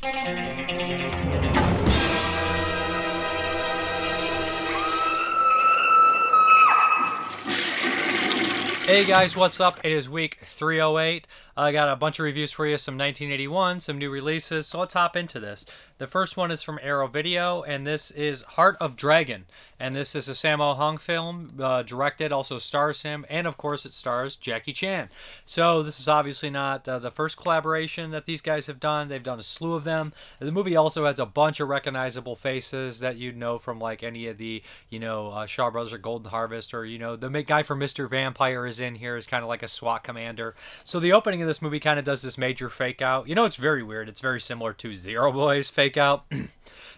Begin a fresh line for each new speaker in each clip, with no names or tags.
Hey guys, what's up? It is week 308. I got a bunch of reviews for you, some 1981, some new releases, so let's hop into this. The first one is from Arrow Video, and this is Heart of Dragon. And this is a Sammo Hung film, directed, also stars him, and of course it stars Jackie Chan. So this is obviously not the first collaboration that these guys have done. They've done a slew of them. The movie also has a bunch of recognizable faces that you'd know from like any of the, Shaw Brothers or Golden Harvest, or, the guy from Mr. Vampire is in here, is kind of like a SWAT commander. So the opening of this movie kind of does this major fake out. It's very weird. It's very similar to Zero Boys fake out.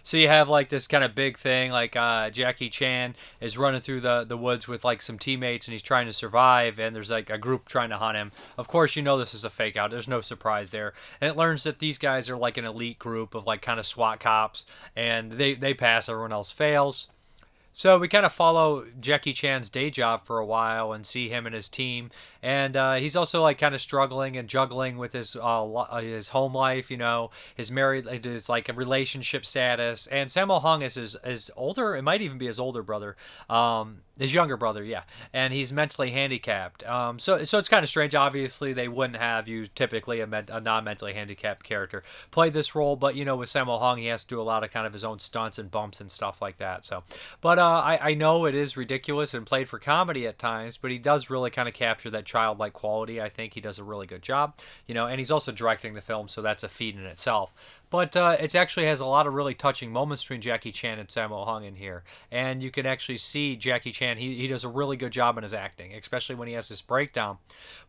So you have like this kind of big thing, like Jackie Chan is running through the woods with like some teammates, and he's trying to survive, and there's like a group trying to hunt him. Of course, this is a fake out. There's no surprise there. And it learns that these guys are like an elite group of like kind of SWAT cops, and they pass, everyone else fails. So we kind of follow Jackie Chan's day job for a while and see him and his team, and he's also like kind of struggling and juggling with his home life, his married, his like a relationship status. And Sammo Hung is his older, it might even be his older brother, his younger brother, yeah, and he's mentally handicapped. So it's kind of strange. Obviously, they wouldn't have you typically a non-mentally handicapped character play this role, but with Sammo Hung, he has to do a lot of kind of his own stunts and bumps and stuff like that. So, but I know it is ridiculous and played for comedy at times, but he does really kind of capture that childlike quality. I think he does a really good job, and he's also directing the film, so that's a feat in itself. But it actually has a lot of really touching moments between Jackie Chan and Sammo Hung in here. And you can actually see Jackie Chan, he does a really good job in his acting, especially when he has this breakdown.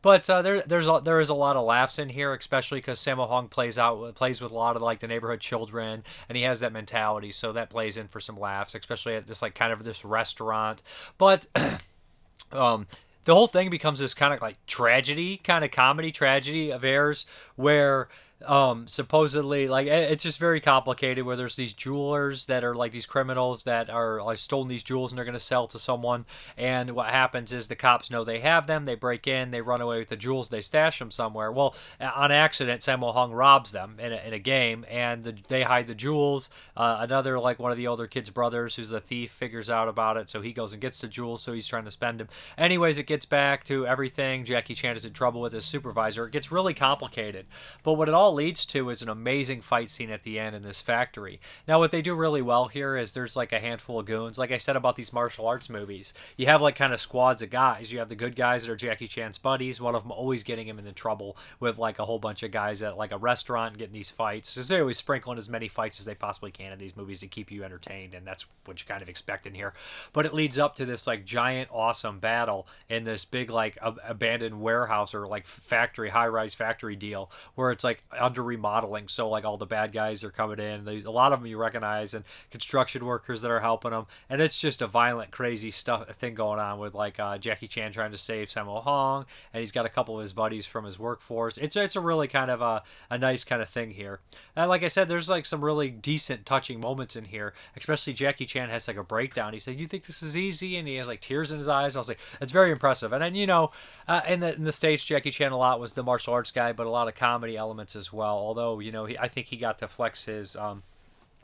But there is a lot of laughs in here, especially because Sammo Hung plays with a lot of like the neighborhood children, and he has that mentality, so that plays in for some laughs, especially at this like kind of this restaurant. But the whole thing becomes this kind of like tragedy, kind of comedy tragedy of airs where supposedly like it's just very complicated, where there's these jewelers that are like these criminals that are like stolen these jewels, and they're going to sell to someone. And what happens is the cops know they have them, they break in, they run away with the jewels, they stash them somewhere. Well, on accident, Sammo Hung robs them in a game, and they hide the jewels. Another like one of the older kid's brothers, who's a thief, figures out about it, so he goes and gets the jewels, so he's trying to spend them. Anyways, it gets back to everything. Jackie Chan is in trouble with his supervisor. It gets really complicated, but what it all leads to is an amazing fight scene at the end in this factory. Now, what they do really well here is there's like a handful of goons. Like I said about these martial arts movies, you have like kind of squads of guys. You have the good guys that are Jackie Chan's buddies, one of them always getting him into trouble with like a whole bunch of guys at like a restaurant getting these fights, because they always sprinkle in as many fights as they possibly can in these movies to keep you entertained, and that's what you kind of expect in here. But it leads up to this like giant awesome battle in this big like abandoned warehouse or like factory, high-rise factory deal, where it's like under remodeling, so like all the bad guys are coming in. A lot of them you recognize, and construction workers that are helping them, and it's just a violent, crazy thing going on with like Jackie Chan trying to save Sammo Hung, and he's got a couple of his buddies from his workforce. It's a really kind of a nice kind of thing here. And like I said, there's like some really decent, touching moments in here. Especially Jackie Chan has like a breakdown. He said, "You think this is easy?" And he has like tears in his eyes. I was like, it's very impressive. And then in the States, Jackie Chan a lot was the martial arts guy, but a lot of comedy elements as well. Although, I think he got to flex his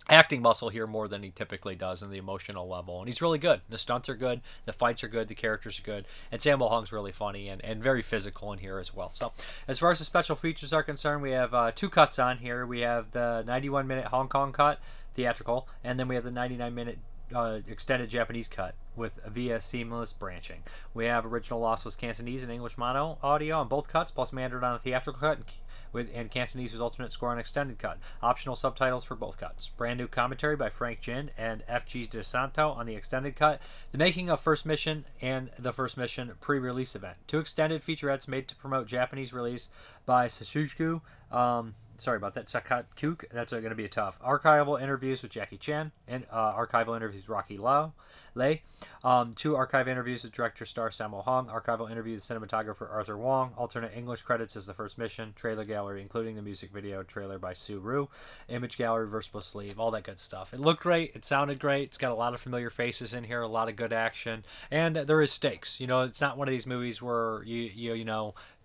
acting muscle here more than he typically does in the emotional level. And he's really good. The stunts are good, the fights are good, the characters are good, and Sammo Hung's really funny and very physical in here as well. So as far as the special features are concerned, we have two cuts on here. We have the 91-minute Hong Kong cut, theatrical, and then we have the 99-minute extended Japanese cut with via seamless branching. We have original lossless Cantonese and English mono audio on both cuts, plus Mandarin on the theatrical cut, and Cantonese with alternate score on extended cut. Optional subtitles for both cuts. Brand new commentary by Frank Jin and F.G. DeSanto on the extended cut. The making of First Mission and the First Mission pre-release event. Two extended featurettes made to promote Japanese release by Sasuke. Sorry about that. Sakatkook. That's going to be a tough. Archival interviews with Jackie Chan and archival interviews with Rocky Lei. Two archive interviews with director star Sammo Hung. Archival interview with cinematographer Arthur Wong. Alternate English credits as the First Mission. Trailer gallery, including the music video trailer by Sue Rue. Image gallery, reversible sleeve, all that good stuff. It looked great. It sounded great. It's got a lot of familiar faces in here. A lot of good action, and there is stakes. It's not one of these movies where you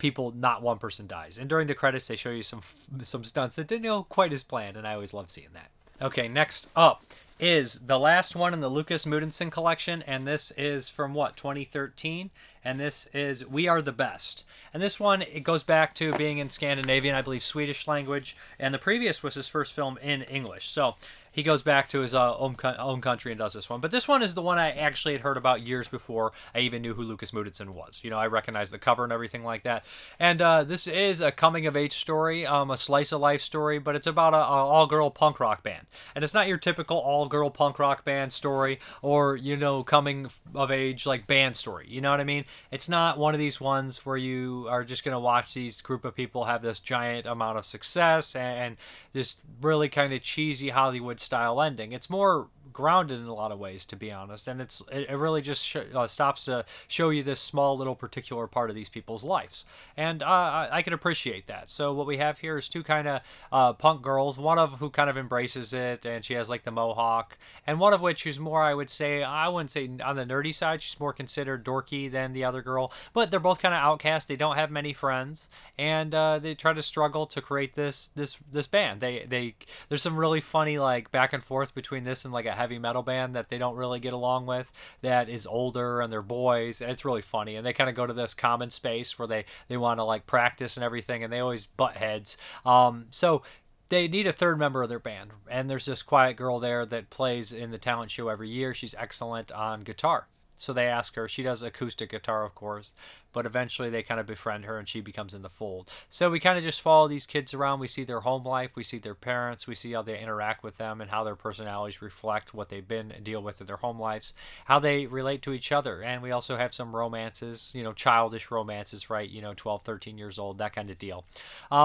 people, not one person dies. And during the credits, they show you some stunts that didn't go quite as planned, and I always love seeing that. Okay, next up is the last one in the Lukas Moodysson collection, and this is from, 2013, and this is We Are the Best. And this one, it goes back to being in Scandinavian, I believe Swedish language, and the previous was his first film in English. So he goes back to his own country and does this one. But this one is the one I actually had heard about years before I even knew who Lukas Moodysson was. I recognized the cover and everything like that. And this is a coming-of-age story, a slice-of-life story, but it's about an all-girl punk rock band. And it's not your typical all-girl punk rock band story or, coming-of-age, band story. You know what I mean? It's not one of these ones where you are just going to watch these group of people have this giant amount of success and this really kind of cheesy Hollywood style ending. It's more grounded in a lot of ways, to be honest, and it really just stops to show you this small little particular part of these people's lives, and I can appreciate that. So what we have here is two kind of punk girls, one of who kind of embraces it, and she has the mohawk, and one of which who's more, I wouldn't say on the nerdy side. She's more considered dorky than the other girl, but they're both kind of outcast. They don't have many friends, and they try to struggle to create this band. There's some really funny back and forth between this and a heavy metal band that they don't really get along with, that is older, and they're boys, and it's really funny. And they kind of go to this common space where they want to practice and everything, and they always butt heads. So they need a third member of their band, and there's this quiet girl there that plays in the talent show every year. She's excellent on guitar. So they ask her. She does acoustic guitar, of course, but eventually they kind of befriend her and she becomes in the fold. So we kind of just follow these kids around. We see their home life. We see their parents. We see how they interact with them and how their personalities reflect what they've been and deal with in their home lives, how they relate to each other. And we also have some romances, childish romances, right? 12, 13 years old, that kind of deal.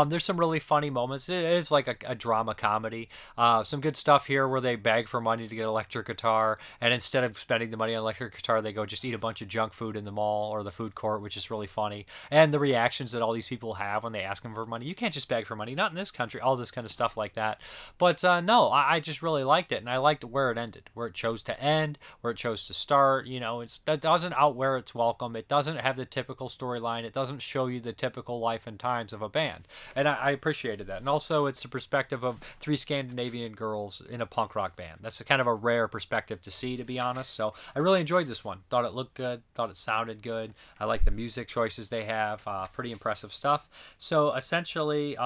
There's some really funny moments. It is like a drama comedy. Some good stuff here where they beg for money to get an electric guitar, and instead of spending the money on electric guitar, they go just eat a bunch of junk food in the mall or the food court, which is really funny. And the reactions that all these people have when they ask them for money. You can't just beg for money, not in this country, all this kind of stuff like that. But no, I just really liked it, and I liked where it ended, where it chose to end, where it chose to start. It doesn't outwear its welcome. It doesn't have the typical storyline. It doesn't show you the typical life and times of a band. And I appreciated that. And also, it's the perspective of three Scandinavian girls in a punk rock band. That's kind of a rare perspective to see, to be honest. So I really enjoyed this one. Thought it looked good. Thought it sounded good. I like the music choices they have. Pretty impressive stuff. So essentially,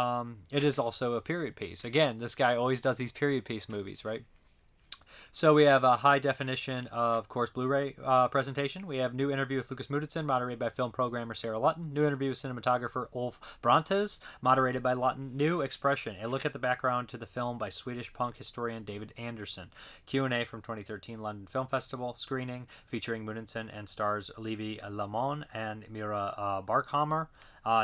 it is also a period piece. Again, this guy always does these period piece movies, right? So we have a high definition, of course, Blu-ray presentation. We have new interview with Lukas Moodysson, moderated by film programmer Sarah Lutton. New interview with cinematographer Ulf Brantes, moderated by Lutton. New expression, a look at the background to the film by Swedish punk historian David Anderson. Q&A from 2013 London Film Festival screening featuring Moodysson and stars Levi Lamon and Mira Barkhammer.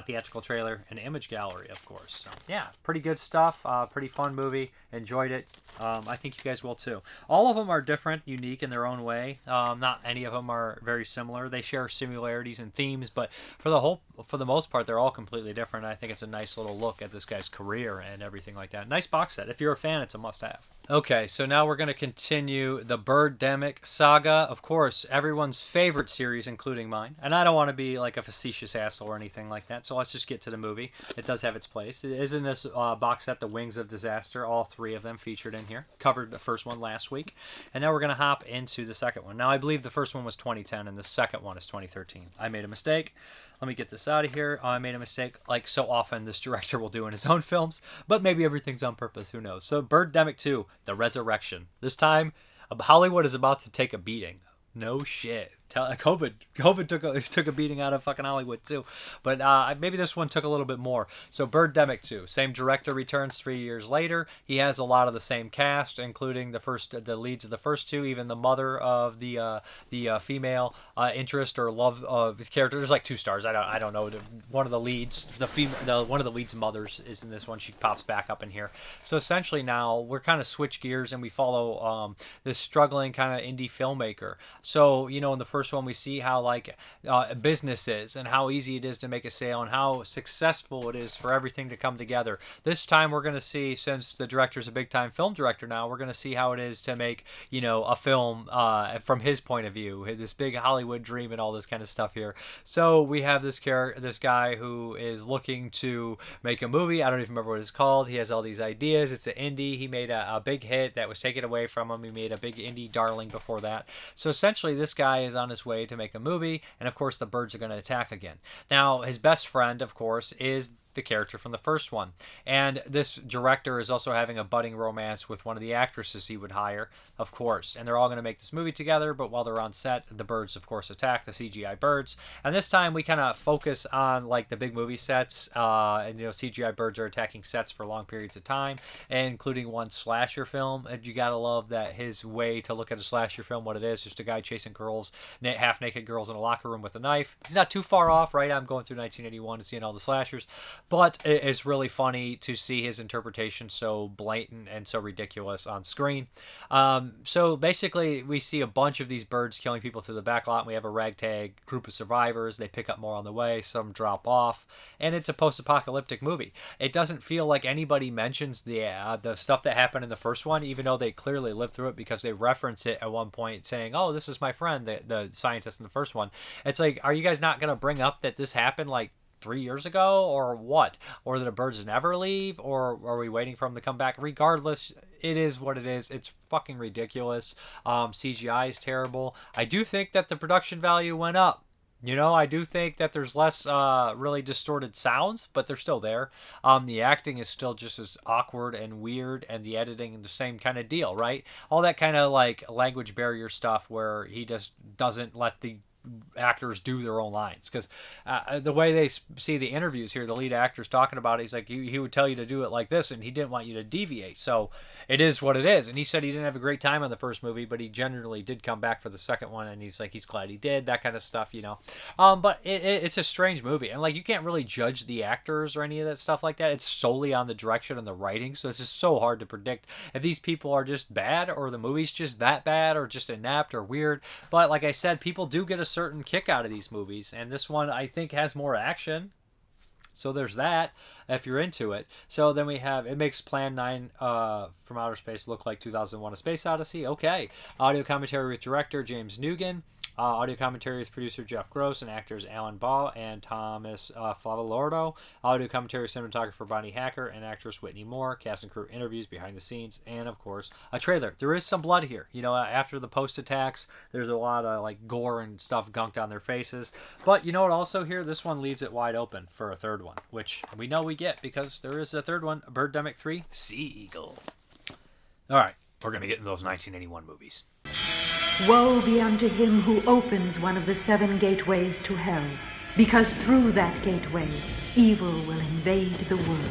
Theatrical trailer and image gallery, of course. So yeah, pretty good stuff. Pretty fun movie. Enjoyed it. I think you guys will too. All of them are different, unique in their own way. Not any of them are very similar. They share similarities and themes, but for the most part, they're all completely different. I think it's a nice little look at this guy's career and everything like that. Nice box set. If you're a fan, it's a must-have. Okay, so now we're going to continue the Birdemic saga. Of course, everyone's favorite series, including mine. And I don't want to be like a facetious asshole or anything like that, so let's just get to the movie. It does have its place. It is in this box set, The Wings of Disaster. All three of them featured in here. Covered the first one last week. And now we're going to hop into the second one. Now, I believe the first one was 2010, and the second one is 2013. I made a mistake. Let me get this out of here. I made a mistake, like so often this director will do in his own films, but maybe everything's on purpose, who knows. So Birdemic 2, The Resurrection. This time, Hollywood is about to take a beating. No shit. COVID took a beating out of fucking Hollywood too, but maybe this one took a little bit more. So Birdemic 2, same director returns 3 years later. He has a lot of the same cast, including the leads of the first two, even the mother of the female interest or love of his character. There's like 2 stars. I don't know. One of the leads, one of the leads' mothers is in this one. She pops back up in here. So essentially now we're kind of switch gears and we follow this struggling kind of indie filmmaker. So in the first first one, we see how like business is and how easy it is to make a sale and how successful it is for everything to come together. This time we're going to see, since the director's a big time film director now, we're going to see how it is to make, you know, a film from his point of view, this big Hollywood dream and all this kind of stuff here. So we have this guy who is looking to make a movie. I don't even remember what it's called. He has all these ideas. It's an indie. He made a big hit that was taken away from him. He made a big indie darling before that. So essentially this guy is on his way to make a movie, and of course the birds are going to attack again. Now his best friend, of course, is the character from the first one. And this director is also having a budding romance with one of the actresses he would hire, of course. And they're all going to make this movie together, but while they're on set, the birds, of course, attack, the CGI birds. And this time we kind of focus on like the big movie sets, and you know, CGI birds are attacking sets for long periods of time, including one slasher film. And you gotta love that his way to look at a slasher film, what it is, just a guy chasing girls, half-naked girls in a locker room with a knife. He's not too far off, right? I'm going through 1981 and seeing all the slashers. But it's really funny to see his interpretation so blatant and so ridiculous on screen. So basically, we see a bunch of these birds killing people through the back lot. And we have a ragtag group of survivors. They pick up more on the way. Some drop off. And it's a post-apocalyptic movie. It doesn't feel like anybody mentions the stuff that happened in the first one, even though they clearly lived through it because they reference it at one point saying, oh, this is my friend, the scientist in the first one. It's like, are you guys not going to bring up that this happened like 3 years ago, or what? Or that the birds never leave, or are we waiting for them to come back? Regardless, it is what it is. It's fucking ridiculous. CGI is terrible. I do think that the production value went up. You know, I do think that there's less really distorted sounds, but they're still there. The acting is still just as awkward and weird, and the editing the same kind of deal, right? All that kind of like language barrier stuff where he just doesn't let the actors do their own lines, because the way they see the interviews here, the lead actor's talking about it, he's like, he would tell you to do it like this and he didn't want you to deviate. So it is what it is. And he said he didn't have a great time on the first movie, but he generally did come back for the second one, and he's like, he's glad he did, that kind of stuff, you know. But it's a strange movie, and like you can't really judge the actors or any of that stuff like that. It's solely on the direction and the writing, so it's just so hard to predict if these people are just bad, or the movie's just that bad, or just inept or weird. But like I said, people do get a certain kick out of these movies, and this one I think has more action, so there's that if you're into it. So then we have, it makes Plan 9 from Outer Space look like 2001: A Space Odyssey. Okay. Audio commentary with director James Nguyen. Audio commentary with producer Jeff Gross and actors Alan Ball and Thomas Favalordo. Audio commentary with cinematographer Bonnie Hacker and actress Whitney Moore. Cast and crew interviews, behind the scenes, and of course a trailer. There is some blood here. You know, after the post attacks, there's a lot of like gore and stuff gunked on their faces. But you know what? Also here, this one leaves it wide open for a third one, which we know we get because there is a third one, Birdemic 3, Sea Eagle. All right, we're gonna get into those 1981 movies.
Woe be unto him who opens one of the 7 gateways to hell, because through that gateway, evil will invade the world.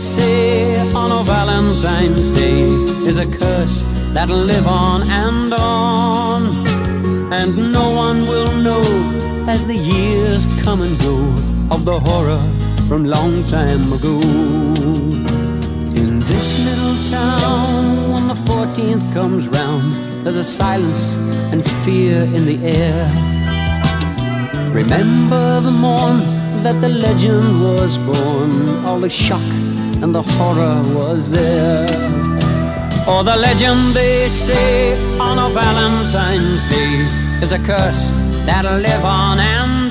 say on a Valentine's Day is a curse that'll live on, and no one will know as the years come and go of the horror from long time ago. In this little town, when the 14th comes round, there's a silence and fear in the air. Remember the morn that the legend was born, all the shock and the horror was there. Oh, the legend, they say, on a Valentine's Day is a curse that'll live on, and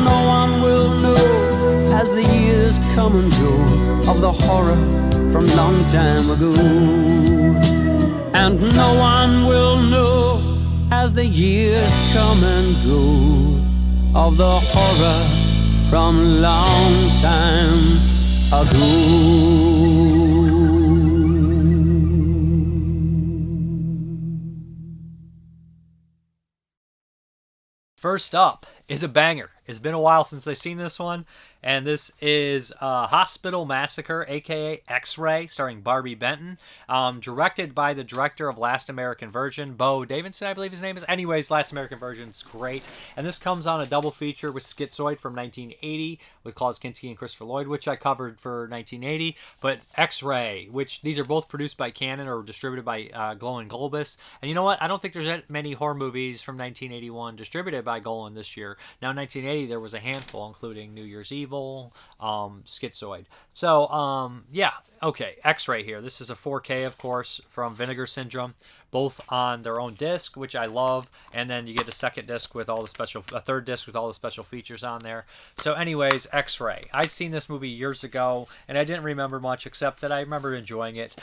no one will know as the years come and go of the horror from long time ago. And no one will know as the years come and go of the horror from long time ago.
First up is a banger. It's been a while since I've seen this one, and this is Hospital Massacre, aka X-Ray, starring Barbie Benton, directed by the director of Last American Virgin, Bo Davidson, I believe his name is. Anyways, Last American Virgin's great, and this comes on a double feature with Schizoid from 1980 with Klaus Kinski and Christopher Lloyd, which I covered for 1980, but X-Ray, which these are both produced by Canon or distributed by Golan Globus, and you know what? I don't think there's that many horror movies from 1981 distributed by Golan this year. Now, 1980, there was a handful, including New Year's Evil, Schizoid. So, yeah, okay, X-Ray here. This is a 4K, of course, from Vinegar Syndrome, both on their own disc, which I love, and then you get a second disc with all the special, a third disc with all the special features on there. So anyways, X-Ray. I'd seen this movie years ago, and I didn't remember much except that I remember enjoying it.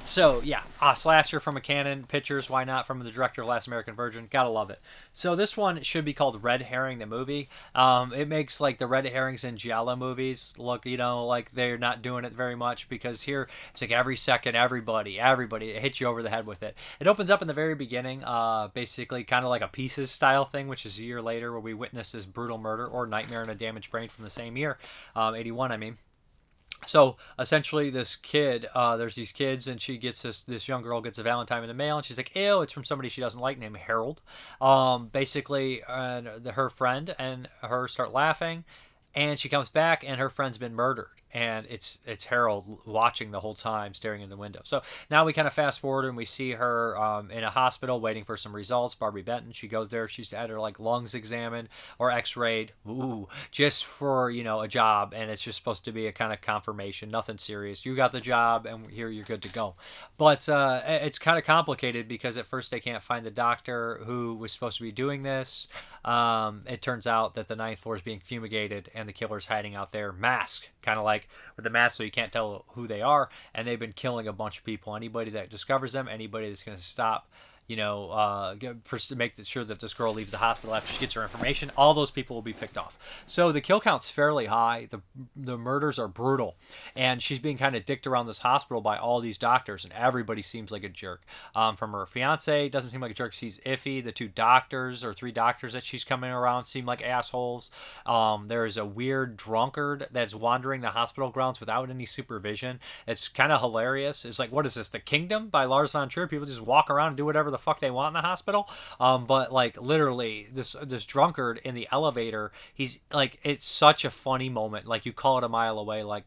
So yeah, a slasher from a Canon Pictures, why not, from the director of Last American Virgin, gotta love it. So this one should be called Red Herring the Movie. It makes like the Red Herrings in Giallo movies look, you know, like they're not doing it very much, because here it's like every second, everybody, it hits you over the head with it. It opens up in the very beginning, basically kind of like a Pieces style thing, which is a year later, where we witness this brutal murder, or Nightmare in a Damaged Brain from the same year, 81, I mean. So essentially, this kid, there's these kids, and she gets this young girl gets a Valentine in the mail, and she's like, ew, it's from somebody she doesn't like named Harold. Basically, her friend and her start laughing, and she comes back, and her friend's been murdered. And it's Harold watching the whole time, staring in the window. So now we kind of fast forward, and we see her in a hospital waiting for some results. Barbie Benton, she goes there. She's had her like lungs examined or X-rayed, just for, you know, a job, and it's just supposed to be a kind of confirmation, nothing serious. You got the job, and here you're good to go. But it's kind of complicated, because at first they can't find the doctor who was supposed to be doing this. It turns out that the 9th floor is being fumigated, and the killer's hiding out there, masked, kind of like with the mask, so you can't tell who they are, and they've been killing a bunch of people. Anybody that discovers them, anybody that's going to stop, you know, make sure that this girl leaves the hospital after she gets her information, all those people will be picked off. So the kill count's fairly high. The murders are brutal, and she's being kind of dicked around this hospital by all these doctors, and everybody seems like a jerk. From her fiance, doesn't seem like a jerk. She's iffy. The 2 doctors or 3 doctors that she's coming around seem like assholes. There's a weird drunkard that's wandering the hospital grounds without any supervision. It's kind of hilarious. It's like, what is this, The Kingdom by Lars von Trier? People just walk around and do whatever the fuck they want in the hospital. But like literally this drunkard in the elevator, he's like, it's such a funny moment. Like, you call it a mile away. Like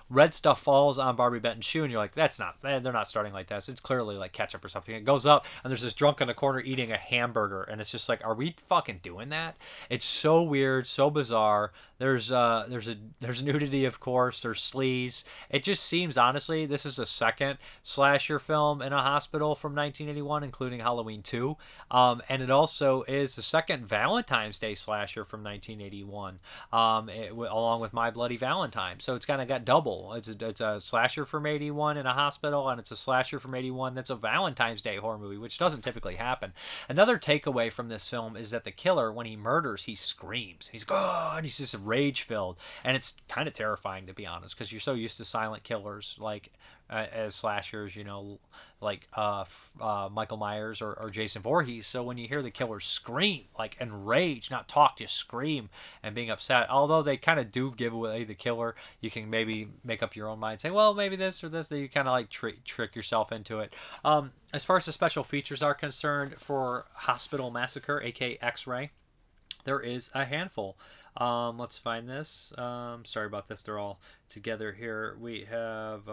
red stuff falls on Barbie Benton's shoe, and you're like, they're not starting like this. It's clearly like ketchup or something. It goes up, and there's this drunk in the corner eating a hamburger, and it's just like, are we fucking doing that? It's so weird, so bizarre. There's nudity, of course. There's sleaze. It just seems, honestly, this is the second slasher film in a hospital from 1981, including Halloween 2. And it also is the second Valentine's Day slasher from 1981, along with My Bloody Valentine. So it's kind of got double. It's a slasher from 81 in a hospital, and it's a slasher from 81 that's a Valentine's Day horror movie, which doesn't typically happen. Another takeaway from this film is that the killer, when he murders, he screams. He's good. He's just rage-filled. And it's kind of terrifying, to be honest, because you're so used to silent killers, like as slashers, you know, like Michael Myers or Jason Voorhees. So when you hear the killer scream, like enraged, not talk, just scream and being upset, although they kind of do give away the killer, you can maybe make up your own mind, say, well, maybe this or this, that you kind of like trick yourself into it. As far as the special features are concerned for Hospital Massacre, aka X-Ray, there is a handful. Let's find this. Sorry about this. They're all together here. We have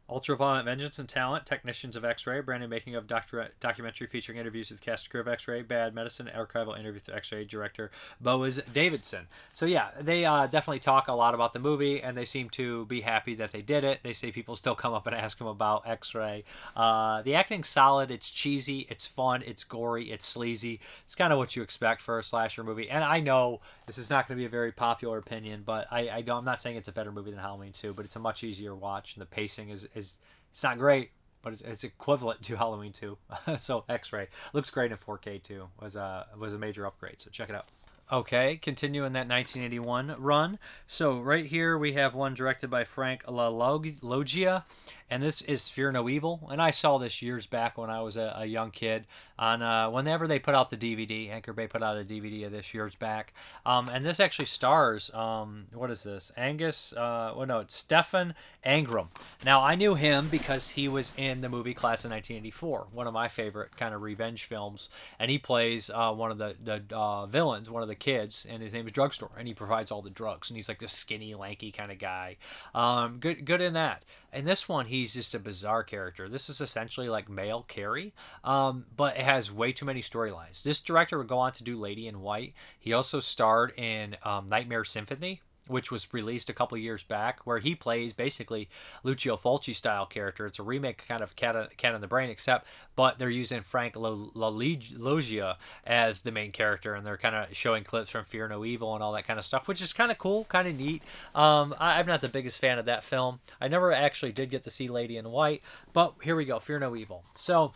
Ultraviolet Vengeance and Talent, Technicians of X-Ray, brand new making of documentary featuring interviews with cast and crew of X-Ray, Bad Medicine, archival interview with X-Ray director Boaz Davidson. So yeah, they definitely talk a lot about the movie, and they seem to be happy that they did it. They say people still come up and ask them about X-Ray. The acting's solid. It's cheesy. It's fun. It's gory. It's sleazy. It's kind of what you expect for a slasher movie. And I know this is not going to be a very popular opinion, but I'm not saying it's a better movie than Halloween 2, but it's a much easier watch, and the pacing is it's not great, but it's equivalent to Halloween 2. So X-Ray looks great in 4K too. Was a major upgrade. So check it out. Okay, continuing that 1981 run. So right here we have one directed by Frank LaLoggia, and this is Fear No Evil. And I saw this years back when I was a young kid on whenever they put out the DVD. Anchor Bay put out a DVD of this years back. And this actually stars, what is this? It's Stefan Angram. Now, I knew him because he was in the movie Class of 1984, one of my favorite kind of revenge films. And he plays one of the villains, one of the kids, and his name is Drugstore, and he provides all the drugs. And he's like this skinny, lanky kind of guy. Good in that. In this one, he's just a bizarre character. This is essentially like male Carrie, but it has way too many storylines. This director would go on to do Lady in White. He also starred in Nightmare Symphony, which was released a couple years back, where he plays basically Lucio Fulci style character. It's a remake kind of Cat in the Brain, but they're using Frank LaLoggia as the main character, and they're kind of showing clips from Fear No Evil and all that kind of stuff, which is kind of cool, kind of neat. I'm not the biggest fan of that film. I never actually did get to see Lady in White, but here we go, Fear No Evil. So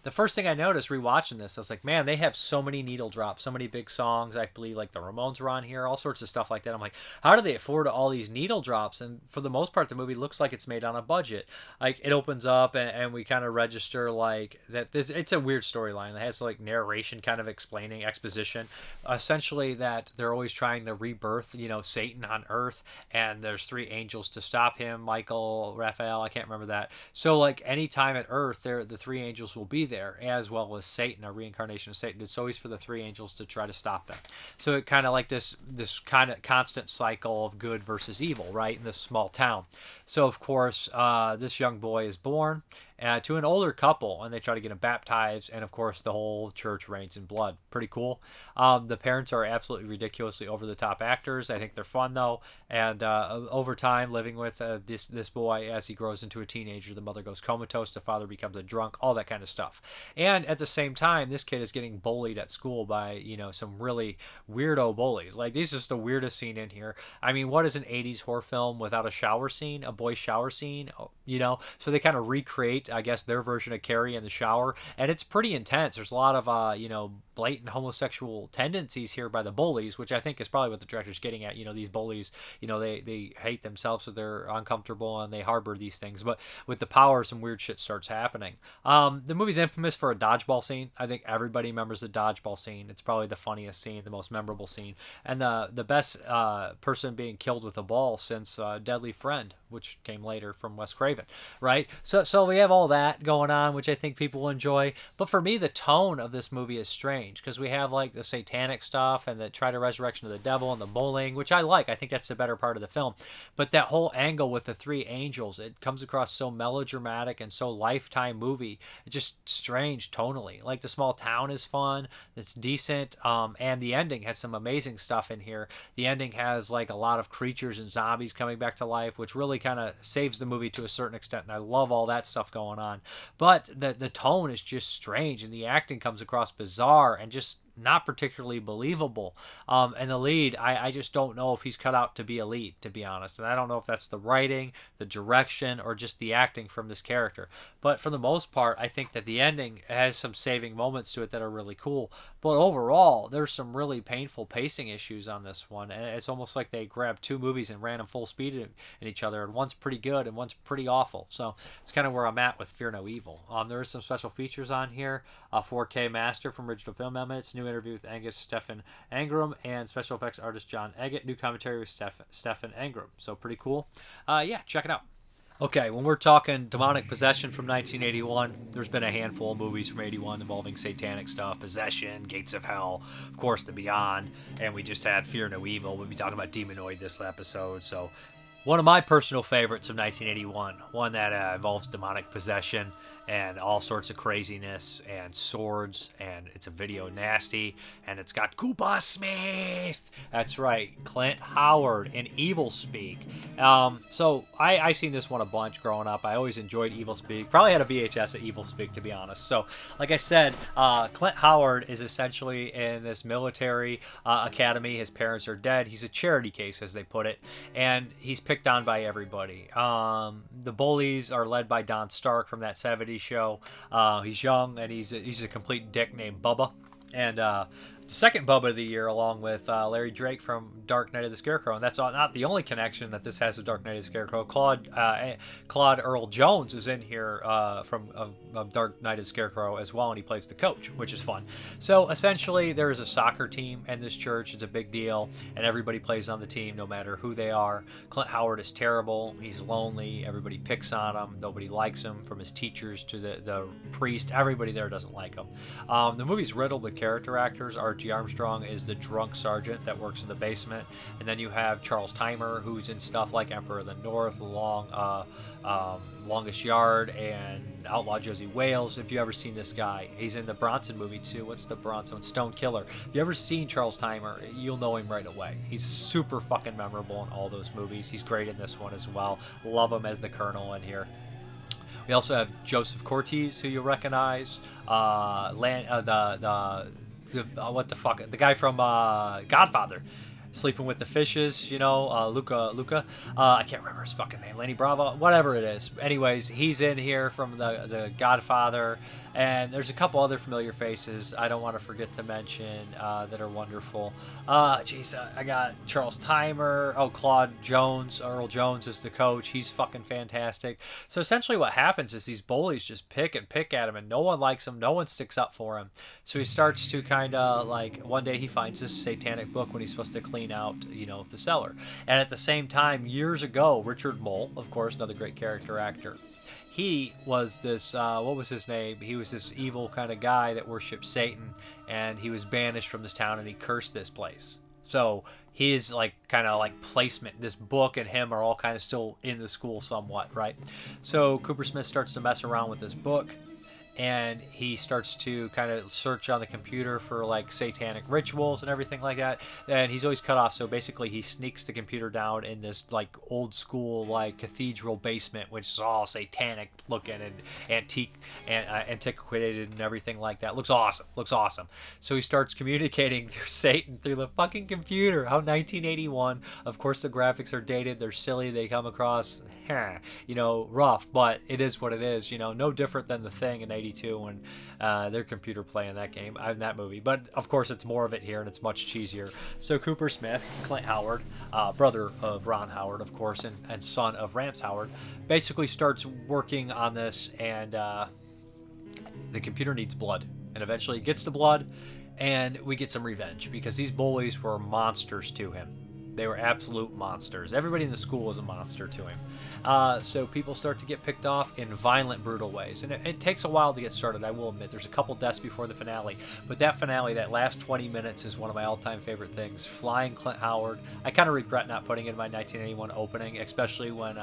the first thing I noticed rewatching this, I was like, man, they have so many needle drops, so many big songs. I believe like the Ramones were on here, all sorts of stuff like that. I'm like, how do they afford all these needle drops? And for the most part, the movie looks like it's made on a budget. Like it opens up and we kind of register like that. It's a weird storyline. It has like narration kind of explaining exposition, essentially that they're always trying to rebirth, Satan on Earth, and there's 3 angels to stop him, Michael, Raphael, I can't remember that. So like any time at Earth, the 3 angels will be there, as well as Satan, a reincarnation of Satan. It's always for the 3 angels to try to stop them. So it kind of like this kind of constant cycle of good versus evil, right, in this small town. So of course, this young boy is born to an older couple, and they try to get him baptized, and of course the whole church rains in blood. Pretty cool. The parents are absolutely ridiculously over-the-top actors. I think they're fun though, and over time living with this boy as he grows into a teenager, the mother goes comatose, the father becomes a drunk, all that kind of stuff. And at the same time, this kid is getting bullied at school by some really weirdo bullies. Like, this is the weirdest scene in here. I mean, what is an 80s horror film without a shower scene, a boy shower scene? So they kind of recreate, I guess, their version of Carrie in the shower, and it's pretty intense. There's a lot of blatant homosexual tendencies here by the bullies, which I think is probably what the director's getting at. These bullies, they hate themselves, so they're uncomfortable and they harbor these things. But with the power, some weird shit starts happening. The movie's infamous for a dodgeball scene. I think everybody remembers the dodgeball scene. It's probably the funniest scene, the most memorable scene, and the best person being killed with a ball since Deadly Friend, which came later from Wes Craven, right? So we have all that going on, which I think people will enjoy. But for me, the tone of this movie is strange, because we have like the satanic stuff and the try to resurrection of the devil and the bullying, which I like. I think that's the better part of the film. But that whole angle with the 3 angels, it comes across so melodramatic and so Lifetime movie. It's just strange tonally. Like the small town is fun, it's decent, and the ending has some amazing stuff in here. The ending has like a lot of creatures and zombies coming back to life, which really kind of saves the movie to a certain extent, and I love all that stuff going on. But the tone is just strange, and the acting comes across bizarre and just not particularly believable. And the lead, I just don't know if he's cut out to be a lead, to be honest. And I don't know if that's the writing, the direction, or just the acting from this character. But for the most part, I think that the ending has some saving moments to it that are really cool. But overall, there's some really painful pacing issues on this one. And it's almost like they grabbed two movies and ran them full speed in each other. And one's pretty good and one's pretty awful. So it's kind of where I'm at with Fear No Evil. There is some special features on here. 4K master from Original Film Elements, new interview with Angus Stefan Angram, and special effects artist John Eggett, new commentary with Stefan Angram. So pretty cool. Yeah, check it out. Okay, when we're talking demonic possession from 1981, there's been a handful of movies from 81 involving satanic stuff, possession, Gates of Hell, of course, The Beyond, and we just had Fear No Evil. We'll be talking about Demonoid this episode, so one of my personal favorites of 1981, one that involves demonic possession and all sorts of craziness and swords, and it's a video nasty, and it's got Koopa Smith. That's right, Clint Howard in Evilspeak. So I seen this one a bunch growing up. I always enjoyed Evilspeak. Probably had a VHS of Evilspeak, to be honest. So, like I said, Clint Howard is essentially in this military academy. His parents are dead. He's a charity case, as they put it, and he's picked on by everybody. The bullies are led by Don Stark from that 70s show. He's young, and he's a complete dick named Bubba. And the second Bubba of the year, along with Larry Drake from Dark Knight of the Scarecrow. And that's not the only connection that this has with Dark Knight of the Scarecrow. Claude Earl Jones is in here from Dark Knight of the Scarecrow as well, and he plays the coach, which is fun. So essentially, there is a soccer team in this church. It's a big deal, and everybody plays on the team no matter who they are. Clint Howard is terrible. He's lonely. Everybody picks on him. Nobody likes him, from his teachers to the priest. Everybody there doesn't like him. The movie's riddled with character actors. Archie Armstrong is the drunk sergeant that works in the basement, and then you have Charles Timer, who's in stuff like Emperor of the North, Longest Yard, and Outlaw Josie Wales. If you ever seen this guy, he's in the Bronson movie too. What's the Bronson? Stone Killer. If you ever seen Charles Timer, you'll know him right away. He's super fucking memorable in all those movies. He's great in this one as well. Love him as the Colonel in here. We also have Joseph Cortez, who you recognize. The guy from Godfather, sleeping with the fishes, Luca. I can't remember his fucking name. Lenny Bravo, whatever it is. Anyways, he's in here from the Godfather, and there's a couple other familiar faces I don't want to forget to mention that are wonderful. I got Charles Timer. Claude Jones, Earl Jones is the coach. He's fucking fantastic. So essentially what happens is these bullies just pick at him, and no one likes him. No one sticks up for him. So he starts to kind of one day he finds this satanic book when he's supposed to clean out, the cellar. And at the same time, years ago, Richard Mole, of course, another great character actor, he was this, what was his name? He was this evil kind of guy that worshipped Satan, and he was banished from this town, and he cursed this place. So his placement, this book and him are all kind of still in the school somewhat, right? So Cooper Smith starts to mess around with this book, and he starts to kind of search on the computer for satanic rituals and everything like that, and he's always cut off. So basically he sneaks the computer down in this old school cathedral basement, which is all satanic looking and antique and antiquated and everything like that. Looks awesome. So he starts communicating through Satan through the fucking computer. How 1981, of course the graphics are dated, they're silly, they come across rough, but it is what it is. No different than The Thing in 82 when their computer play in that game, in that movie. But of course it's more of it here, and it's much cheesier. So Cooper Smith, Clint Howard, brother of Ron Howard, of course, and son of Rance Howard, basically starts working on this, and the computer needs blood, and eventually he gets the blood, and we get some revenge, because these bullies were monsters to him. They were absolute monsters. Everybody in the school was a monster to him. So people start to get picked off in violent, brutal ways. And it takes a while to get started, I will admit. There's a couple deaths before the finale. But that finale, that last 20 minutes, is one of my all-time favorite things. Flying Clint Howard. I kind of regret not putting in my 1981 opening, especially when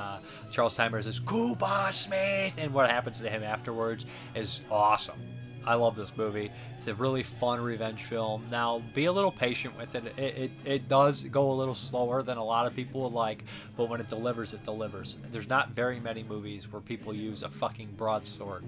Charles Timer says, Koopa Smith! And what happens to him afterwards is awesome. I love this movie. It's a really fun revenge film. Now, be a little patient with it. It does go a little slower than a lot of people would like, but when it delivers, it delivers. There's not very many movies where people use a fucking broadsword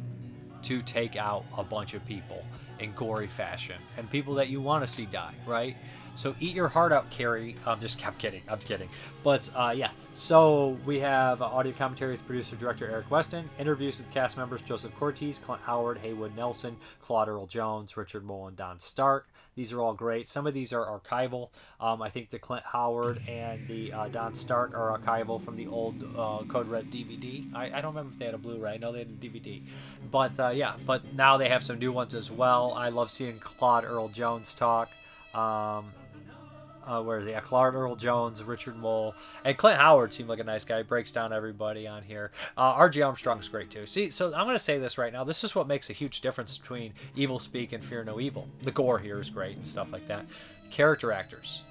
to take out a bunch of people in gory fashion and people that you want to see die, right? So eat your heart out, Carrie. I'm kidding. But yeah, so we have audio commentary with producer director Eric Weston, interviews with cast members Joseph Cortez, Clint Howard, Haywood Nelson, Claude Earl Jones, Richard Mole, and Don Stark. These are all great. Some of these are archival. I think the Clint Howard and the Don Stark are archival from the old Code Red DVD. I don't remember if they had a Blu-ray. I know they had a DVD. But yeah, but now they have some new ones as well. I love seeing Claude Earl Jones talk. Where is he? Claude Earl Jones, Richard Mole, and Clint Howard seemed like a nice guy. He breaks down everybody on here. R.G. Armstrong's great too. See, so I'm going to say this right now. This is what makes a huge difference between Evilspeak and Fear No Evil. The gore here is great and stuff like that. Character actors.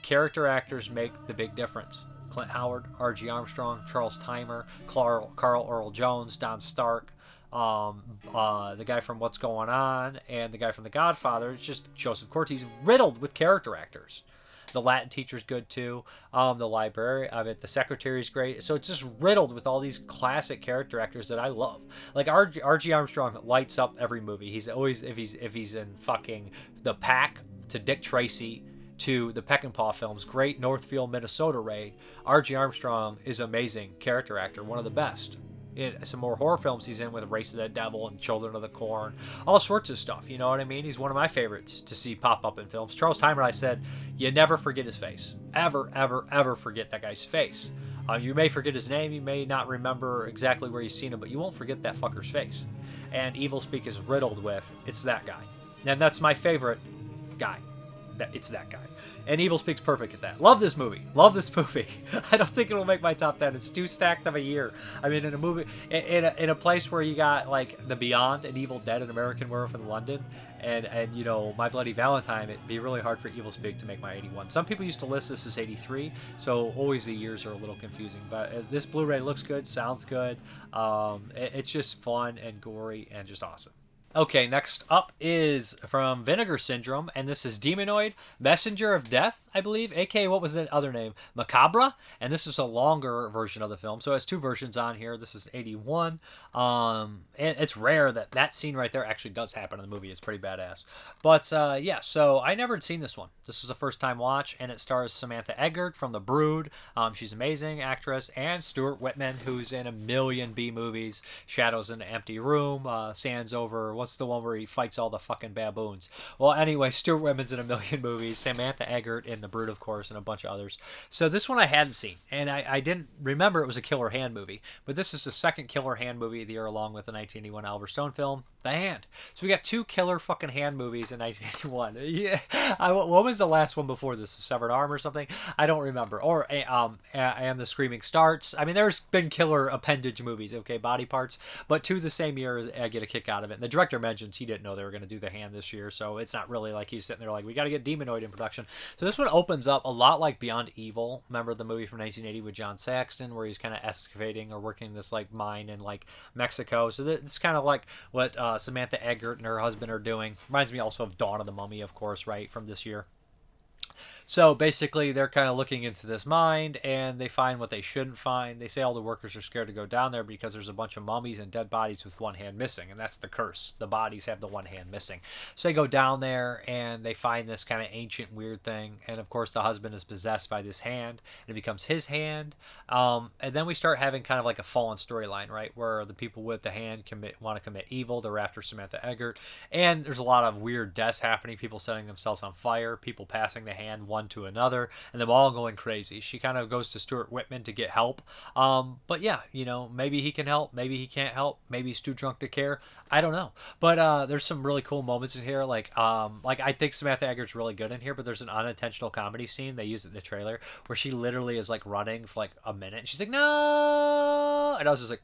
Character actors make the big difference. Clint Howard, R.G. Armstrong, Charles Timer, Carl Earl Jones, Don Stark, the guy from What's Going On, and the guy from The Godfather. It's just Joseph Cortez, riddled with character actors. The Latin teacher's good too. The library, the secretary's great. So it's just riddled with all these classic character actors that I love. Like R.G. Armstrong lights up every movie. He's always, if he's in fucking The Pack, to Dick Tracy, to the Peckinpah films, great Northfield, Minnesota raid. R.G. Armstrong is amazing character actor, one of the best. Some more horror films he's in with Race of the Devil and Children of the Corn, all sorts of stuff, you know what I mean? He's one of my favorites to see pop up in films. Charles Timer, I said, you never forget his face. Ever forget that guy's face. You may forget his name, you may not remember exactly where you've seen him, but you won't forget that fucker's face. And Evilspeak is riddled with, it's that guy. And that's my favorite guy. It's that guy. And Evilspeak's perfect at that. Love this movie. I don't think it'll make my top 10. It's too stacked of a year. I mean, in a movie, in a place where you got like The Beyond and Evil Dead and American Werewolf in London, and you know, My Bloody Valentine, it'd be really hard for Evilspeak to make my 81. Some people used to list this as 83, so always the years are a little confusing. But this Blu-ray looks good, sounds good. It's just fun and gory and just awesome. Okay, next up is from Vinegar Syndrome, and this is Demonoid, Messenger of Death, I believe, aka what was the other name? Macabre, and this is a longer version of the film, so it has two versions on here. This is 81, and it's rare that scene right there actually does happen in the movie. It's pretty badass. But yeah, so I never had seen this one. This was a first-time watch, and it stars Samantha Eggert from The Brood. She's an amazing actress, and Stuart Whitman, who's in a million B movies, Shadows in an Empty Room, Sands Over, what's the one where he fights all the fucking baboons? Well, anyway, Stuart Whitman's in a million movies, Samantha Eggert in The Brood, of course, and a bunch of others. So this one I hadn't seen, and I didn't remember it was a Killer Hand movie, but this is the second Killer Hand movie of the year, along with the 1981 Oliver Stone film, The Hand. So we got two killer fucking hand movies in 1981. Yeah, what was the last one before this? Severed Arm or something? I don't remember. Or and The Screaming Starts. I mean, there's been killer appendage movies, okay, body parts, but two the same year, I get a kick out of it. And the director mentions he didn't know they were going to do The Hand this year, so it's not really like he's sitting there like, we got to get Demonoid in production. So this one opens up a lot like Beyond Evil. Remember the movie from 1980 with John Saxton, where he's kind of excavating or working this like mine in like Mexico. So it's kind of like what Samantha Eggert and her husband are doing. Reminds me also of Dawn of the Mummy, of course, right, from this year. So basically, they're kind of looking into this mine, and they find what they shouldn't find. They say all the workers are scared to go down there because there's a bunch of mummies and dead bodies with one hand missing, and that's the curse. The bodies have the one hand missing. So they go down there, and they find this kind of ancient, weird thing, and of course, the husband is possessed by this hand, and it becomes his hand. And then we start having kind of like a fallen storyline, right, where the people with the hand want to commit evil. They're after Samantha Eggert, and there's a lot of weird deaths happening, people setting themselves on fire, people passing the hand one to another, and them all going crazy. She kind of goes to Stuart Whitman to get help. But yeah, you know, maybe he can help, maybe he can't help, maybe he's too drunk to care. I don't know. But there's some really cool moments in here. Like I think Samantha Eggert's really good in here, but there's an unintentional comedy scene, they use it in the trailer, where she literally is like running for like a minute, and she's like, no! And I was just like...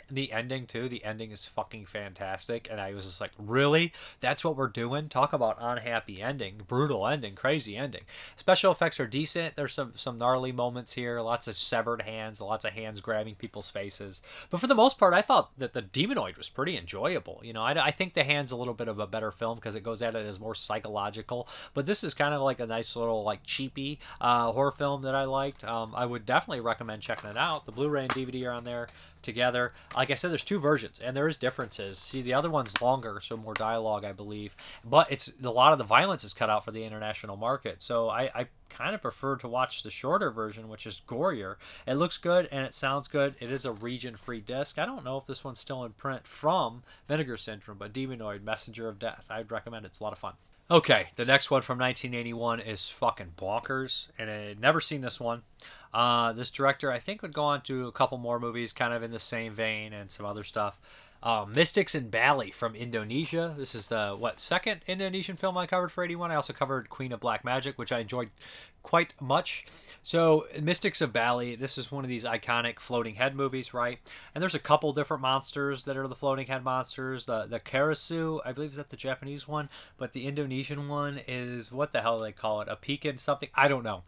The ending too, the ending is fucking fantastic, and I was just like, really? That's what we're doing? Talk about unhappy ending, brutal ending, crazy ending. Special effects are decent. There's some gnarly moments here, lots of severed hands, lots of hands grabbing people's faces. But for the most part, I thought that the Demonoid was pretty enjoyable. You know, I think The Hand's a little bit of a better film because it goes at it as more psychological, but this is kind of like a nice little like cheapy horror film that I liked. I would definitely recommend checking it out. The Blu-ray and DVD are on there together. Like I said, there's 2 versions, and there is differences. See, the other one's longer, so more dialogue, I believe. But it's a lot of the violence is cut out for the international market. So I kind of prefer to watch the shorter version, which is gorier. It looks good, and it sounds good. It is a region-free disc. I don't know if this one's still in print from Vinegar Syndrome, but Demonoid, Messenger of Death. I'd recommend it. It's a lot of fun. Okay, the next one from 1981 is fucking bonkers, and I'd never seen this one. This director, I think, would go on to a couple more movies kind of in the same vein and some other stuff. Mystics in Bali from Indonesia. This is the, second Indonesian film I covered for 81. I also covered Queen of Black Magic, which I enjoyed quite much. So, Mystics of Bali, this is one of these iconic floating head movies, right? And there's a couple different monsters that are the floating head monsters. The Karasu, I believe is that the Japanese one, but the Indonesian one is, what the hell do they call it? A pekin something? I don't know.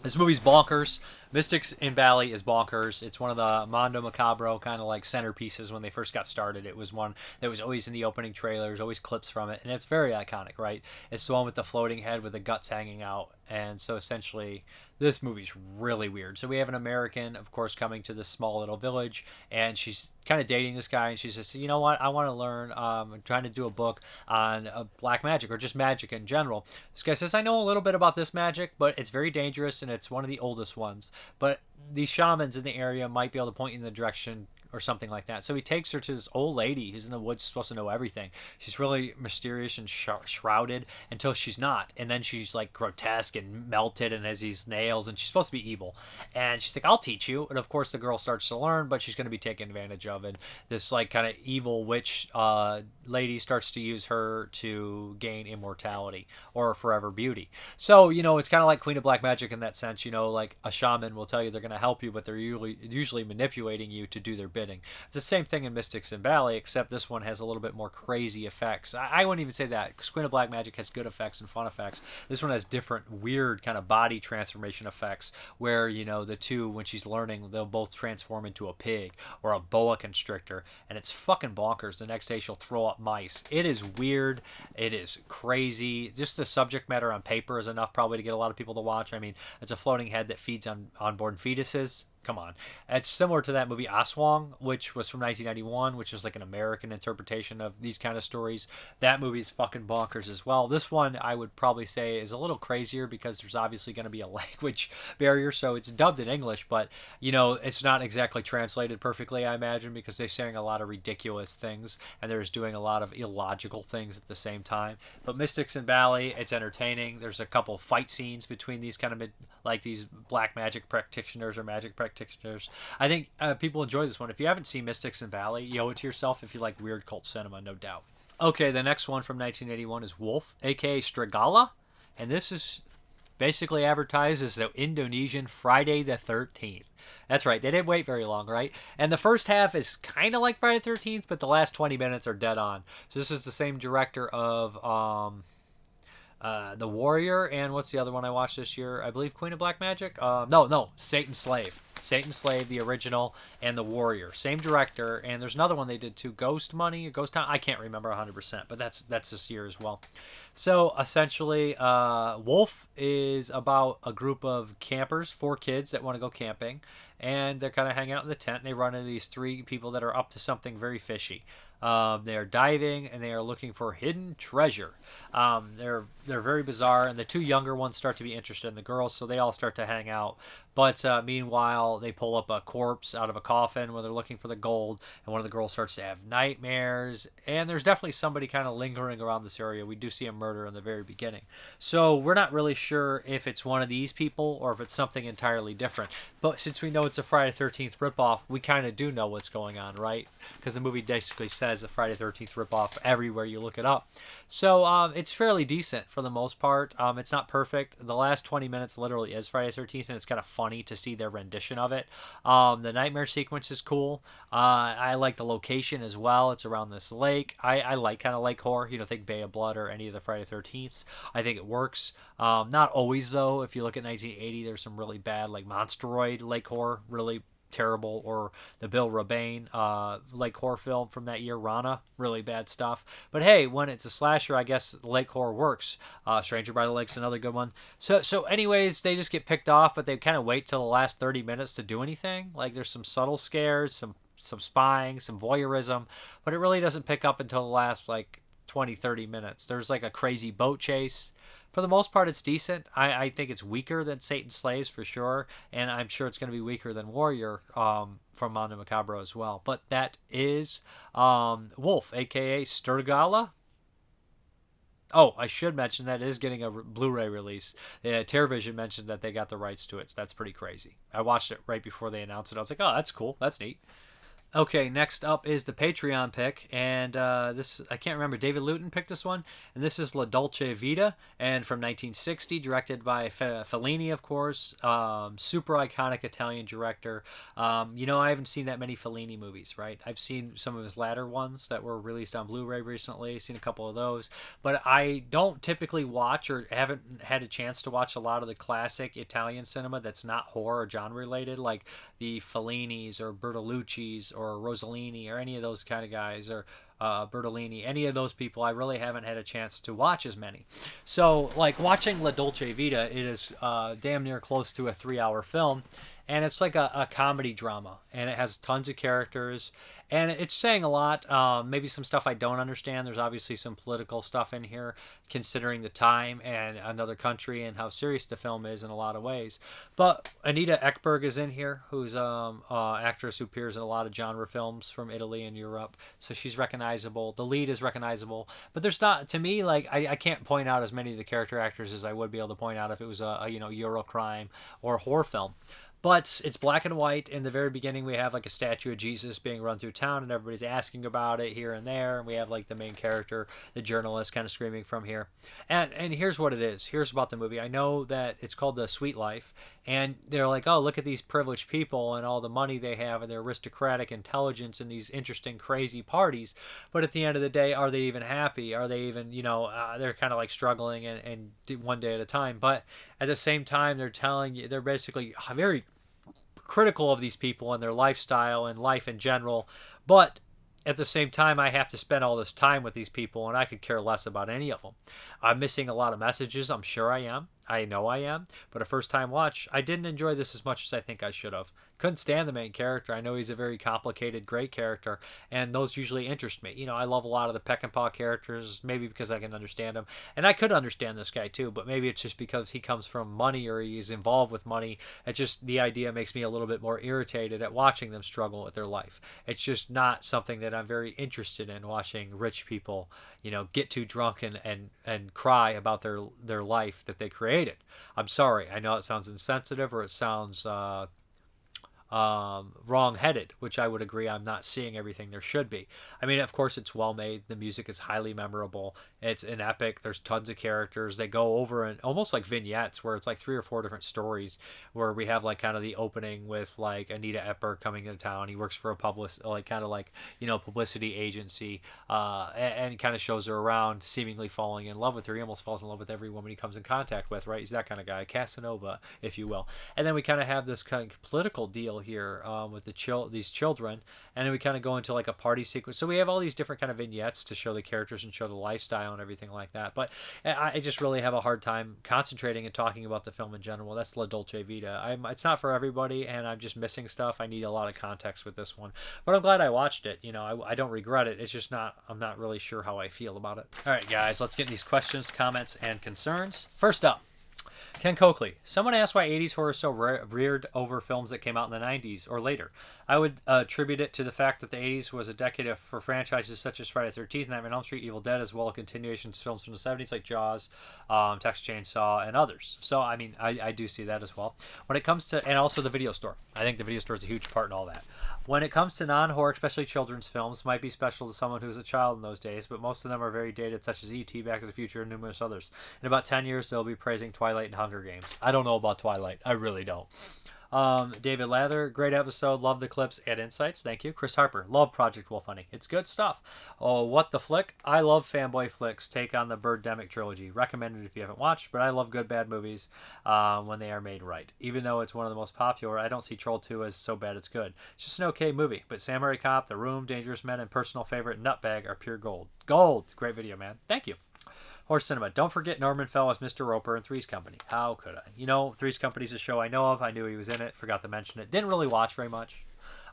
This movie's bonkers. Mystics in Bali is bonkers. It's one of the Mondo Macabro kind of like centerpieces when they first got started. It was one that was always in the opening trailers, always clips from it, and it's very iconic, right? It's the one with the floating head with the guts hanging out. And so essentially, this movie's really weird. So we have an American, of course, coming to this small little village, and she's kind of dating this guy, and she says, you know what, I want to learn, I'm trying to do a book on black magic, or just magic in general. This guy says, I know a little bit about this magic, but it's very dangerous, and it's one of the oldest ones. But these shamans in the area might be able to point you in the direction or something like that. So he takes her to this old lady who's in the woods, supposed to know everything. She's really mysterious and shrouded until she's not. And then she's like grotesque and melted and has these nails, and she's supposed to be evil. And she's like, I'll teach you. And of course the girl starts to learn, but she's going to be taken advantage of. And this like kind of evil witch lady starts to use her to gain immortality or forever beauty. So, you know, it's kind of like Queen of Black Magic in that sense. You know, like a shaman will tell you they're going to help you, but they're usually manipulating you to do their bidding. It's the same thing in Mystics in Bali, except this one has a little bit more crazy effects. I wouldn't even say that, because Queen of Black Magic has good effects and fun effects. This one has different weird kind of body transformation effects where, you know, the two, when she's learning, they'll both transform into a pig or a boa constrictor, and it's fucking bonkers. The next day she'll throw up mice. It is weird. It is crazy. Just the subject matter on paper is enough probably to get a lot of people to watch. I mean, it's a floating head that feeds on unborn fetuses. Come on. It's similar to that movie Aswang, which was from 1991, which is like an American interpretation of these kind of stories. That movie's fucking bonkers as well. This one, I would probably say, is a little crazier because there's obviously going to be a language barrier, so it's dubbed in English, but, you know, it's not exactly translated perfectly, I imagine, because they're saying a lot of ridiculous things, and they're just doing a lot of illogical things at the same time. But Mystics in Bali, it's entertaining. There's a couple fight scenes between these kind of, like these black magic practitioners or magic practitioners. I think people enjoy this one. If you haven't seen Mystics in Bali, you owe it to yourself if you like weird cult cinema, no doubt. Okay, the next one from 1981 is Wolf, aka Srigala, and this is basically advertised as the Indonesian Friday the 13th. That's right, they didn't wait very long, right? And the first half is kind of like Friday the 13th, but the last 20 minutes are dead on. So this is the same director of The Warrior, and what's the other one I watched this year? I believe Queen of Black Magic? No, Satan's Slave. Satan's Slave, the original, and The Warrior. Same director, and there's another one they did too, Ghost Money or Ghost Town. I can't remember 100%, but that's this year as well. So essentially, Wolf is about a group of campers, 4 kids that want to go camping, and they're kind of hanging out in the tent, and they run into these 3 people that are up to something very fishy. They are diving, and they are looking for hidden treasure. They're very bizarre, and the 2 younger ones start to be interested in the girls, so they all start to hang out. But meanwhile, they pull up a corpse out of a coffin where they're looking for the gold, and one of the girls starts to have nightmares, and there's definitely somebody kind of lingering around this area. We do see a murder in the very beginning. So we're not really sure if it's one of these people or if it's something entirely different. But since we know it's a Friday the 13th ripoff, we kind of do know what's going on, right? Because the movie basically says the Friday the 13th ripoff everywhere you look it up. So it's fairly decent for the most part. It's not perfect. The last 20 minutes literally is Friday the 13th, and it's kind of funny to see their rendition of it. The nightmare sequence is cool. I like the location as well. It's around this lake. I like kind of lake horror. You know, think Bay of Blood or any of the Friday the 13th. I think it works. Not always, though. If you look at 1980, there's some really bad, like Monsteroid lake horror, really terrible, or the Bill Rebane lake horror film from that year, Rana, really bad stuff. But hey, when it's a slasher, I guess lake horror works. Stranger by the Lake's another good one. So anyways, they just get picked off, but they kind of wait till the last 30 minutes to do anything. Like there's some subtle scares, some some spying, some voyeurism, but it really doesn't pick up until the last like 20, 30 minutes. There's like a crazy boat chase. For the most part, it's decent. I think it's weaker than Satan's Slaves for sure, and I'm sure it's going to be weaker than Warrior from Mondo Macabro as well. But that is Wolf, a.k.a. Srigala. Oh, I should mention that it is getting a Blu-ray release. TerrorVision mentioned that they got the rights to it, so that's pretty crazy. I watched it right before they announced it. I was like, oh, that's cool. That's neat. Okay, next up is the Patreon pick, and this, I can't remember, David Luton picked this one, and this is La Dolce Vita, and from 1960, directed by Fellini, of course, super iconic Italian director. I haven't seen that many Fellini movies, right? I've seen some of his latter ones that were released on Blu-ray recently, seen a couple of those, but I don't typically watch or haven't had a chance to watch a lot of the classic Italian cinema that's not horror or genre related, like the Fellinis or Bertolucci's or Rossellini or any of those kind of guys, or Bertolini, any of those people. I really haven't had a chance to watch as many. So like watching La Dolce Vita, it is damn near close to a 3-hour film, and it's like a comedy drama, and it has tons of characters, and it's saying a lot. Maybe some stuff I don't understand. There's obviously some political stuff in here, considering the time and another country and how serious the film is in a lot of ways. But Anita Ekberg is in here, who's actress who appears in a lot of genre films from Italy and Europe, so she's recognizable. The lead is recognizable, but there's not, to me, like I can't point out as many of the character actors as I would be able to point out if it was a Eurocrime or a horror film. But it's black and white. In the very beginning, we have like a statue of Jesus being run through town, and everybody's asking about it here and there. And we have like the main character, the journalist, kind of screaming from here. And here's what it is. Here's about the movie. I know that it's called The Sweet Life, and they're like, oh, look at these privileged people and all the money they have and their aristocratic intelligence and these interesting, crazy parties. But at the end of the day, are they even happy? Are they even, they're kind of like struggling and one day at a time. But at the same time, they're telling you, they're basically very critical of these people and their lifestyle and life in general, but at the same time, I have to spend all this time with these people, and I could care less about any of them. I'm missing a lot of messages. I'm sure I am. I know I am. But a first-time watch, I didn't enjoy this as much as I think I should have. Couldn't stand the main character. I know he's a very complicated, great character, and those usually interest me. I love a lot of the Peckinpah characters, maybe because I can understand them. And I could understand this guy too, but maybe it's just because he comes from money or he's involved with money. It's just the idea makes me a little bit more irritated at watching them struggle with their life. It's just not something that I'm very interested in, watching rich people, get too drunk and cry about their life that they created. I'm sorry. I know it sounds insensitive or it sounds wrong-headed, which I would agree. I'm not seeing everything there should be. I mean, of course, it's well made. The music is highly memorable. It's an epic. There's tons of characters. They go over and almost like vignettes where it's like 3 or 4 different stories, where we have like kind of the opening with like Anita Ekberg coming into town. He works for a publicity agency, and kind of shows her around, seemingly falling in love with her. He almost falls in love with every woman he comes in contact with, right? He's that kind of guy, Casanova, if you will. And then we kind of have this kind of political deal here with these children, and then we kind of go into like a party sequence. So we have all these different kind of vignettes to show the characters and show the lifestyle and everything like that. But I just really have a hard time concentrating and talking about the film in general. That's La Dolce Vita. It's not for everybody, and I'm just missing stuff. I need a lot of context with this one, but I'm glad I watched it. I don't regret it. It's just I'm not really sure how I feel about it. All right, guys, let's get these questions, comments, and concerns. First up, Ken Coakley. Someone asked why 80s horror is so reared over films that came out in the 90s or later. I would attribute it to the fact that the 80s was a decade for franchises such as Friday the 13th, Nightmare on Elm Street, Evil Dead, as well as continuations films from the 70s like Jaws, Texas Chainsaw, and others. So, I mean, I do see that as well. When it comes to, and also the video store. I think the video store is a huge part in all that. When it comes to non-horror, especially children's films, might be special to someone who was a child in those days, but most of them are very dated, such as E.T., Back to the Future, and numerous others. In about 10 years, they'll be praising Twilight and Hunger Games. I don't know about Twilight. I really don't. David Lather, great episode. Love the clips and insights. Thank you. Chris Harper, love Project Wolf Honey. It's good stuff. Oh, what the flick? I love fanboy flicks. Take on the Birdemic trilogy. Recommended if you haven't watched, but I love good bad movies when they are made right. Even though it's one of the most popular, I don't see Troll 2 as so bad it's good. It's just an okay movie, but Samurai Cop, The Room, Dangerous Men, and personal favorite Nutbag are pure gold. Gold! Great video, man. Thank you. Horse Cinema. Don't forget Norman Fell as Mr. Roper in Three's Company. How could I? Three's Company is a show I know of. I knew he was in it. Forgot to mention it. Didn't really watch very much.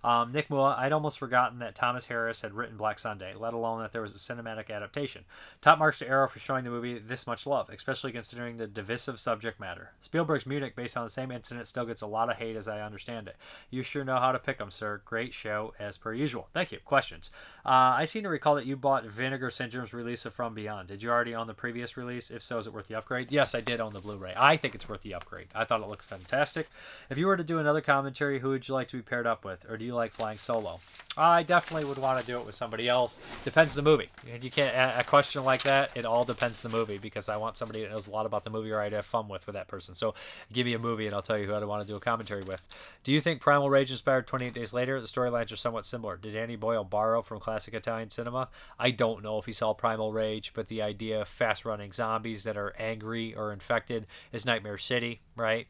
Nick Mua, I'd almost forgotten that Thomas Harris had written Black Sunday, let alone that there was a cinematic adaptation. Top marks to Arrow for showing the movie this much love, especially considering the divisive subject matter. Spielberg's Munich, based on the same incident, still gets a lot of hate as I understand it. You sure know how to pick them, sir. Great show as per usual. Thank you. Questions. I seem to recall that you bought Vinegar Syndrome's release of From Beyond. Did you already own the previous release? If so, is it worth the upgrade? Yes, I did own the Blu-ray. I think it's worth the upgrade. I thought it looked fantastic. If you were to do another commentary, who would you like to be paired up with? Or do you like flying solo? I definitely would want to do it with somebody else. Depends the movie. And you can't, a question like that, it all depends the movie, because I want somebody that knows a lot about the movie or I'd have fun with that person. So give me a movie and I'll tell you who I'd want to do a commentary with. Do you think Primal Rage inspired 28 Days Later? The storylines are somewhat similar. Did Danny Boyle borrow from classic Italian cinema? I don't know if he saw Primal Rage, but the idea of fast-running zombies that are angry or infected is Nightmare City, right?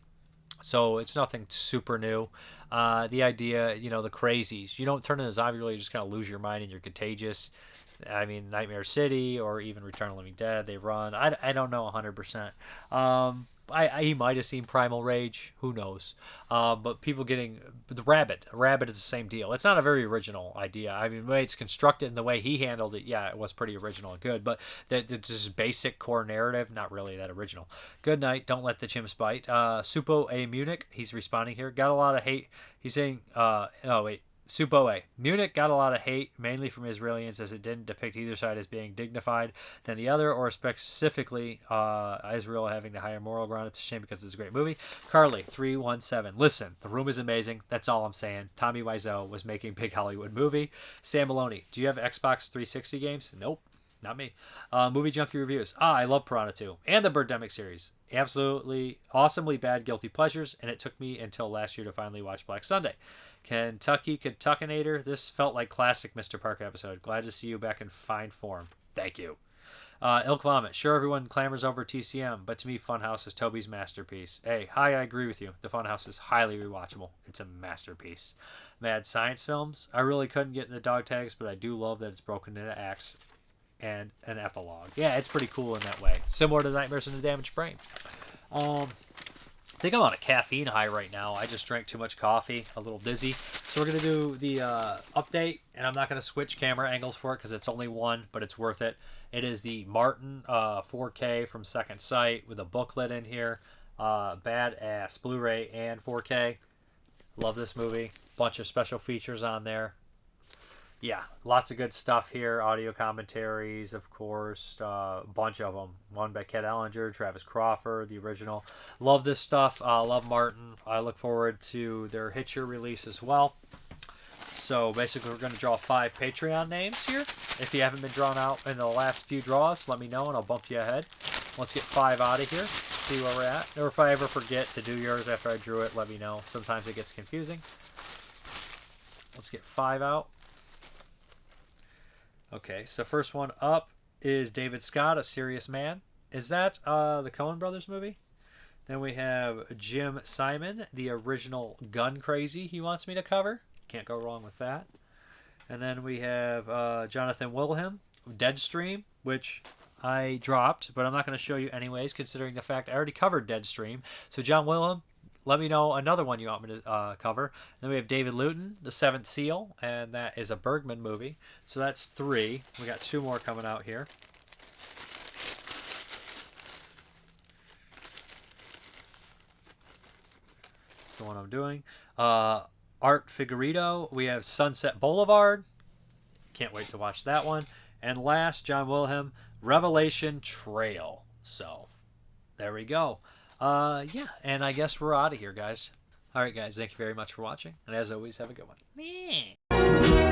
So it's nothing super new. The idea, the crazies. You don't turn into a zombie, really, you just kind of lose your mind and you're contagious. I mean, Nightmare City or even Return of the Living Dead, they run. I don't know 100%. He might have seen Primal Rage. Who knows? But people getting... The Rabbit. Rabbit is the same deal. It's not a very original idea. I mean, the way it's constructed and the way he handled it, yeah, it was pretty original and good. But this basic core narrative, not really that original. Good night. Don't let the chimps bite. Supo A. Munich, he's responding here. Got a lot of hate. He's saying... Suboe. Munich got a lot of hate, mainly from Israelis, as it didn't depict either side as being dignified than the other, or specifically Israel having the higher moral ground. It's a shame because it's a great movie. Carly, 317. Listen, The Room is amazing. That's all I'm saying. Tommy Wiseau was making big Hollywood movie. Sam Maloney, do you have Xbox 360 games? Nope. Not me. Movie Junkie Reviews. I love Piranha 2 and the Birdemic series. Absolutely awesomely bad guilty pleasures, and it took me until last year to finally watch Black Sunday. Kentucky Kentuckinator. This felt like classic Mrparka episode. Glad to see you back in fine form. Thank you. Ilk Vomit. Sure, everyone clamors over TCM, but to me, Funhouse is Toby's masterpiece. Hey, I agree with you. The Funhouse is highly rewatchable. It's a masterpiece. Mad Science Films. I really couldn't get into dog tags, but I do love that it's broken into acts and an epilogue. Yeah, it's pretty cool in that way. Similar to Nightmares in the Damaged Brain. I think I'm on a caffeine high right now. I just drank too much coffee, a little dizzy. So we're going to do the update, and I'm not going to switch camera angles for it because it's only one, but it's worth it. It is the Martin 4K from Second Sight with a booklet in here. Badass Blu-ray and 4K. Love this movie. Bunch of special features on there. Yeah, lots of good stuff here. Audio commentaries, of course, a bunch of them. One by Ket Ellinger, Travis Crawford, the original. Love this stuff. Love Martin. I look forward to their Hitcher release as well. So basically, we're going to draw 5 Patreon names here. If you haven't been drawn out in the last few draws, let me know and I'll bump you ahead. Let's get 5 out of here. See where we're at. Or if I ever forget to do yours after I drew it, let me know. Sometimes it gets confusing. Let's get 5 out. Okay, so first one up is David Scott, A Serious Man. Is that the Coen Brothers movie? Then we have Jim Simon, the original Gun Crazy he wants me to cover. Can't go wrong with that. And then we have Jonathan Wilhelm, Deadstream, which I dropped, but I'm not going to show you anyways, considering the fact I already covered Deadstream. So John Wilhelm, let me know another one you want me to cover. Then we have David Luton, The Seventh Seal, and that is a Bergman movie. So that's 3. We got 2 more coming out here. That's the one I'm doing. Art Figueredo, we have Sunset Boulevard. Can't wait to watch that one. And last, John Wilhelm, Revelation Trail. So there we go. Yeah, and I guess we're out of here, guys. All right, guys, thank you very much for watching. And as always, have a good one.